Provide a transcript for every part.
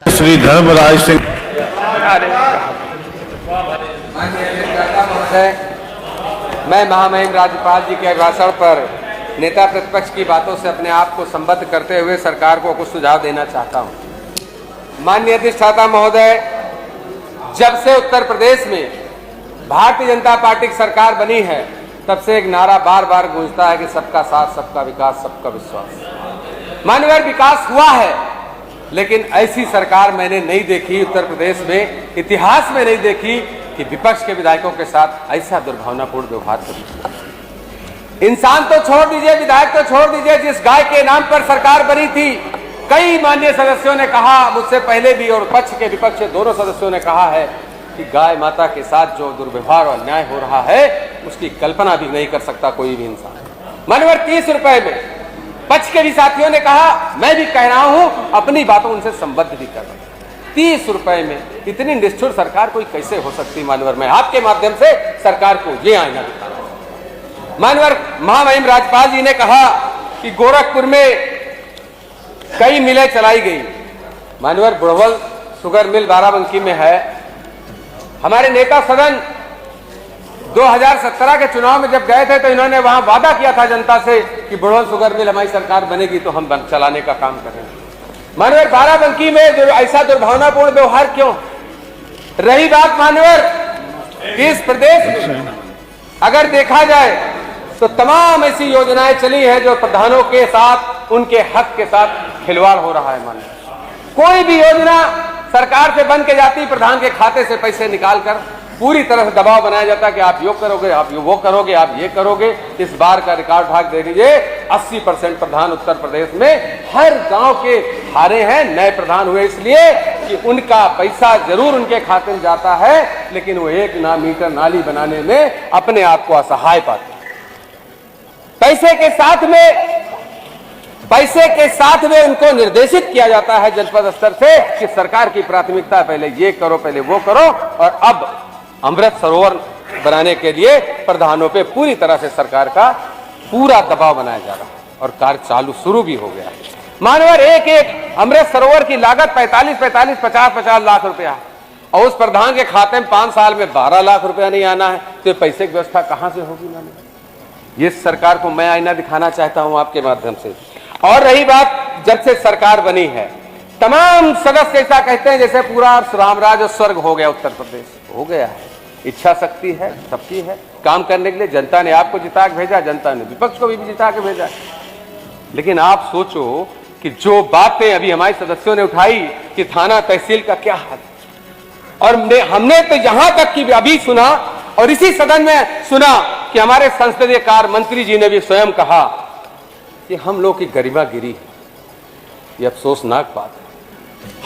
श्री धर्मराज सिंह। मैं महामहिम राज्यपाल जी के अभिभाषण पर नेता प्रतिपक्ष की बातों से अपने आप को संबद्ध करते हुए सरकार को कुछ सुझाव देना चाहता हूं। माननीय अधिष्ठाता महोदय, जब से उत्तर प्रदेश में भारतीय जनता पार्टी की सरकार बनी है, तब से एक नारा बार बार गूंजता है कि सबका साथ, सबका विकास, सबका विश्वास। माननीय विकास हुआ है, लेकिन ऐसी सरकार मैंने नहीं देखी उत्तर प्रदेश में, इतिहास में नहीं देखी कि विपक्ष के विधायकों के साथ ऐसा दुर्भावनापूर्ण व्यवहार कभी। इंसान तो छोड़ दीजिए, विधायक तो छोड़ दीजिए, जिस गाय के नाम पर सरकार बनी थी, कई माननीय सदस्यों ने कहा, मुझसे पहले भी और पक्ष के विपक्ष के दोनों सदस्यों ने कहा है कि गाय माता के साथ जो दुर्व्यवहार और अन्याय हो रहा है, उसकी कल्पना भी नहीं कर सकता कोई भी इंसान। मानवर 30 रुपए में पक्ष के भी साथियों ने कहा, मैं भी कह रहा हूं, अपनी बातों उनसे संबद्ध भी कर रहा हूं। 30 रुपए में इतनी निष्ठुर सरकार कोई कैसे हो सकती? मानवर, मैं आपके माध्यम से सरकार को ये आईना दिखाना हूं। मानवर महामहिम राज्यपाल जी ने कहा कि गोरखपुर में कई मिलें चलाई गई। मानवर बुढ़वल शुगर मिल बाराबंकी में है। हमारे नेता सदन 2017 के चुनाव में जब गए थे, तो इन्होंने वहां वादा किया था जनता से कि बुढ़वल शुगर मिल हमारी सरकार बनेगी तो हम चलाने का काम करेंगे। मानवर बाराबंकी में जो ऐसा दुर्भावनापूर्ण व्यवहार क्यों? रही बात मानवर इस प्रदेश में अगर देखा जाए तो तमाम ऐसी योजनाएं चली हैं जो प्रधानों के साथ, उनके हक के साथ खिलवाड़ हो रहा है। मानवर कोई भी योजना सरकार से बन के जाती, प्रधान के खाते से पैसे निकालकर पूरी तरह से दबाव बनाया जाता है कि आप यो करोगे, आप वो करोगे, आप ये करोगे। इस बार का रिकॉर्ड भाग दे दीजिए, 80% प्रधान उत्तर प्रदेश में हर गांव के हारे हैं। नए प्रधान हुए इसलिए कि उनका पैसा जरूर उनके खाते में जाता है, लेकिन वो एक मीटर नाली बनाने में अपने आप को असहाय पाते। पैसे के साथ में उनको निर्देशित किया जाता है जनपद स्तर से कि सरकार की प्राथमिकता पहले ये करो, पहले वो करो, और अब अमृत सरोवर बनाने के लिए प्रधानों पे पूरी तरह से सरकार का पूरा दबाव बनाया जा रहा है और कार्य चालू शुरू भी हो गया है। मानवर एक अमृत सरोवर की लागत 50 लाख रुपया है, और उस प्रधान के खाते में 5 साल में 12 लाख रुपया नहीं आना है, तो पैसे की व्यवस्था कहां से होगी? मानवर, ये सरकार को मैं आईना दिखाना चाहता हूं आपके माध्यम से। और रही बात, जब से सरकार बनी है, तमाम सदस्य ऐसा कहते हैं जैसे पूरा रामराज और स्वर्ग हो गया उत्तर प्रदेश। हो गया है, इच्छा शक्ति है सबकी है काम करने के लिए। जनता ने आपको जिता के भेजा, जनता ने विपक्ष को भी जिता के भेजा। लेकिन आप सोचो कि जो बातें अभी हमारे सदस्यों ने उठाई कि थाना तहसील का क्या हाल, और हमने तो यहां तक कि अभी सुना और इसी सदन में सुना कि हमारे संसदीय कार्य मंत्री जी ने भी स्वयं कहा कि हम लोग की गरिमा गिरी है। ये अफसोसनाक बात है,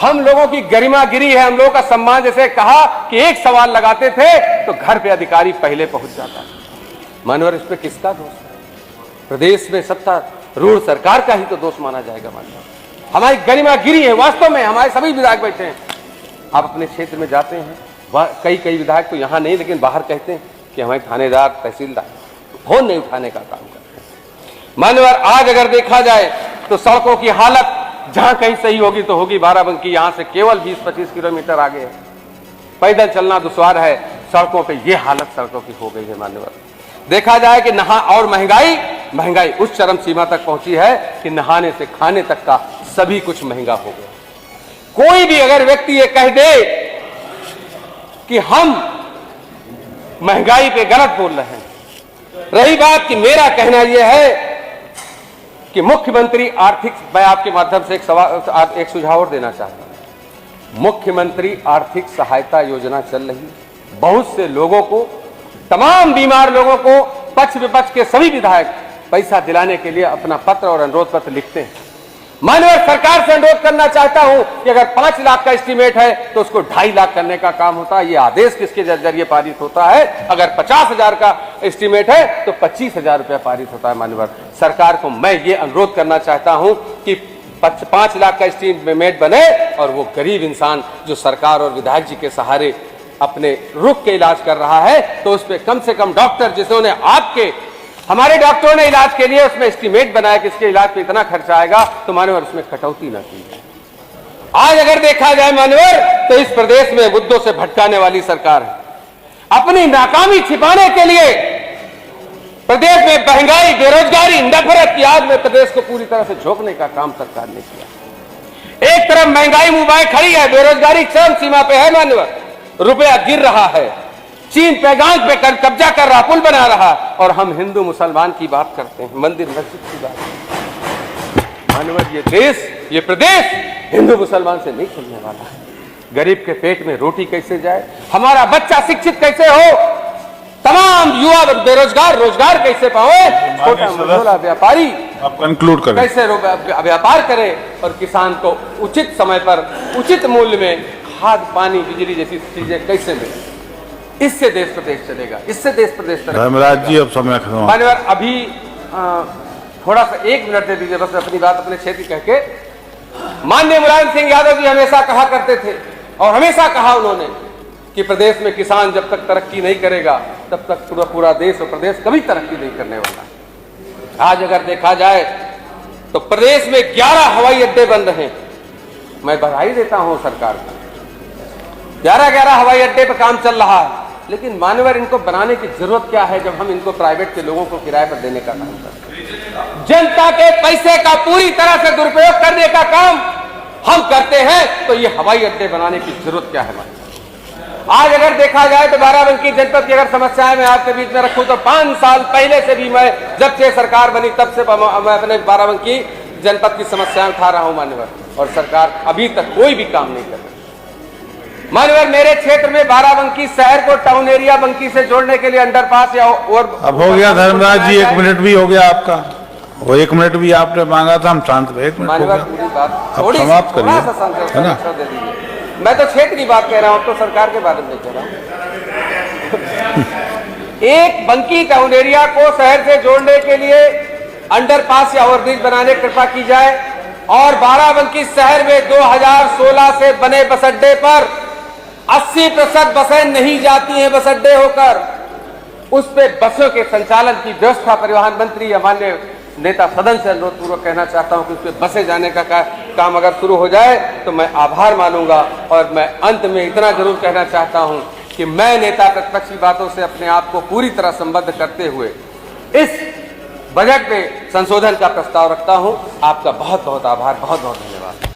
हम लोगों की गरिमा गिरी है, हम लोगों का सम्मान। जैसे कहा कि एक सवाल लगाते थे तो घर पे अधिकारी पहले पहुंच जाता है। मानवर, इस पे किसका दोष है? प्रदेश में सत्तारूढ़ सरकार का ही तो दोष माना जाएगा। मानवर, हमारी गरिमा गिरी है। वास्तव में हमारे सभी विधायक बैठे हैं, आप अपने क्षेत्र में जाते हैं, कई विधायक तो यहाँ नहीं लेकिन बाहर कहते हैं कि हमारे थानेदार, तहसीलदार फोन नहीं उठाने का काम करते हैं। मानवर, आज अगर देखा जाए तो सड़कों की हालत जहां कहीं सही होगी तो होगी। बाराबंकी यहां से केवल 20-25 किलोमीटर आगे है, पैदल चलना दुश्वार है। सड़कों पे ये हालत सड़कों की हो गई है। मान्यवर, देखा जाए कि और महंगाई उस चरम सीमा तक पहुंची है कि नहाने से खाने तक का सभी कुछ महंगा हो गया। कोई भी अगर व्यक्ति ये कह दे कि हम महंगाई पे गलत बोल रहे हैं। रही बात कि मेरा कहना यह है कि मुख्यमंत्री आर्थिक, मैं आपके माध्यम से एक सुझाव और देना चाहता हूं। मुख्यमंत्री आर्थिक सहायता योजना चल रही है, बहुत से लोगों को, तमाम बीमार लोगों को पक्ष विपक्ष के सभी विधायक पैसा दिलाने के लिए अपना पत्र और अनुरोध पत्र लिखते हैं। माननीय सरकार से अनुरोध करना चाहता हूं कि अगर 5 लाख का एस्टीमेट है तो उसको 2.5 लाख करने का काम होता है। ये आदेश किसके जरिए पारित होता है? अगर 50,000 का एस्टीमेट है तो 25,000 रुपया पारित होता है। माननीय सरकार को मैं ये अनुरोध करना चाहता हूं कि 5 लाख का एस्टीमेट बने, और वो गरीब इंसान जो सरकार और विधायक जी के सहारे अपने रुक के इलाज कर रहा है, तो उस पर कम से कम डॉक्टर, जिन्होंने आपके हमारे डॉक्टरों ने इलाज के लिए उसमें एस्टीमेट बनाया कि इसके इलाज पे इतना खर्चा आएगा, तो माने और उसमें कटौती ना की जाए। आज अगर देखा जाए मान्यवर, तो इस प्रदेश में मुद्दों से भटकाने वाली सरकार है। अपनी नाकामी छिपाने के लिए प्रदेश में महंगाई, बेरोजगारी, नफरत की आग में प्रदेश को पूरी तरह से झोंकने का काम सरकार ने किया। एक तरफ महंगाई मुंह खड़ी है, बेरोजगारी चरम सीमा पे है मान्यवर, रुपया गिर रहा है, चीन पैगाम पे कब्जा कर रहा, पुल बना रहा, और हम हिंदू मुसलमान की बात करते हैं, मंदिर मस्जिद की बात। मानवर, ये देश, ये प्रदेश हिंदू मुसलमान से नहीं चलने वाला है। गरीब के पेट में रोटी कैसे जाए, हमारा बच्चा शिक्षित कैसे हो, तमाम युवा बेरोजगार रोजगार कैसे पाए, छोटा मझोला व्यापारी आप कंक्लूड करें कैसे व्यापार करे, और किसान को उचित समय पर उचित मूल्य में खाद, पानी, बिजली जैसी चीजें कैसे मिले, इससे देश प्रदेश चलेगा, इससे देश प्रदेश चलेगा। धर्मराज जी, अब समय खत्म। मान्यवर, अभी थोड़ा सा 1 मिनट दे दीजिए बस, अपनी बात अपने क्षेत्र कह के। माननीय मुलायम सिंह यादव जी हमेशा कहा करते थे, और हमेशा कहा उन्होंने, कि प्रदेश में किसान जब तक तरक्की नहीं करेगा तब तक पूरा देश और प्रदेश कभी तरक्की नहीं करने वाला। आज अगर देखा जाए तो प्रदेश में 11 हवाई अड्डे बंद हैं। मैं बधाई देता हूं सरकार को, 11 हवाई अड्डे पर काम चल रहा है, लेकिन मान्यवर, इनको बनाने की जरूरत क्या है जब हम इनको प्राइवेट के लोगों को किराए पर देने का काम करते हैं। जनता के पैसे का पूरी तरह से दुरुपयोग करने का काम हम करते हैं, तो ये हवाई अड्डे बनाने की जरूरत क्या है। आज अगर देखा जाए तो बाराबंकी जनपद की अगर समस्याएं मैं आपके बीच में रखूं तो 5 साल पहले से भी, मैं जब से सरकार बनी तब से मैं अपने बाराबंकी जनपद की समस्याएं उठा रहा हूं मान्यवर, और सरकार अभी तक कोई भी काम नहीं कर रही। मान्यवर, मेरे क्षेत्र में बाराबंकी शहर को टाउन एरिया बंकी से जोड़ने के लिए अंडरपास या और अब हो गया धर्मराज जी, 1 मिनट भी हो गया आपका, वो 1 मिनट भी आपने मांगा था, हम शांत रहे। 1 मिनट मान्यवर, पूरी बात थोड़ी समाप्त करिए, है ना। मैं तो क्षेत्र की बात कह रहा हूं, तो सरकार के बारे में कह रहा हूं। एक बंकी टाउन एरिया को शहर से जोड़ने के लिए अंडरपास या ओवरब्रिज बनाने की कृपा की जाए, और बाराबंकी शहर में 2016 से बने बस अड्डे पर 80% बसें नहीं जाती हैं बस अड्डे होकर, उस पे बसों के संचालन की व्यवस्था परिवहन मंत्री या माननीय नेता सदन से अनुरोध पूर्वक कहना चाहता हूं कि उस पे बसें जाने का काम अगर शुरू हो जाए तो मैं आभार मानूंगा। और मैं अंत में इतना जरूर कहना चाहता हूं कि मैं नेता प्रतिपक्ष की बातों से अपने आप को पूरी तरह संबद्ध करते हुए इस बजट में संशोधन का प्रस्ताव रखता हूं। आपका बहुत बहुत आभार, बहुत बहुत धन्यवाद।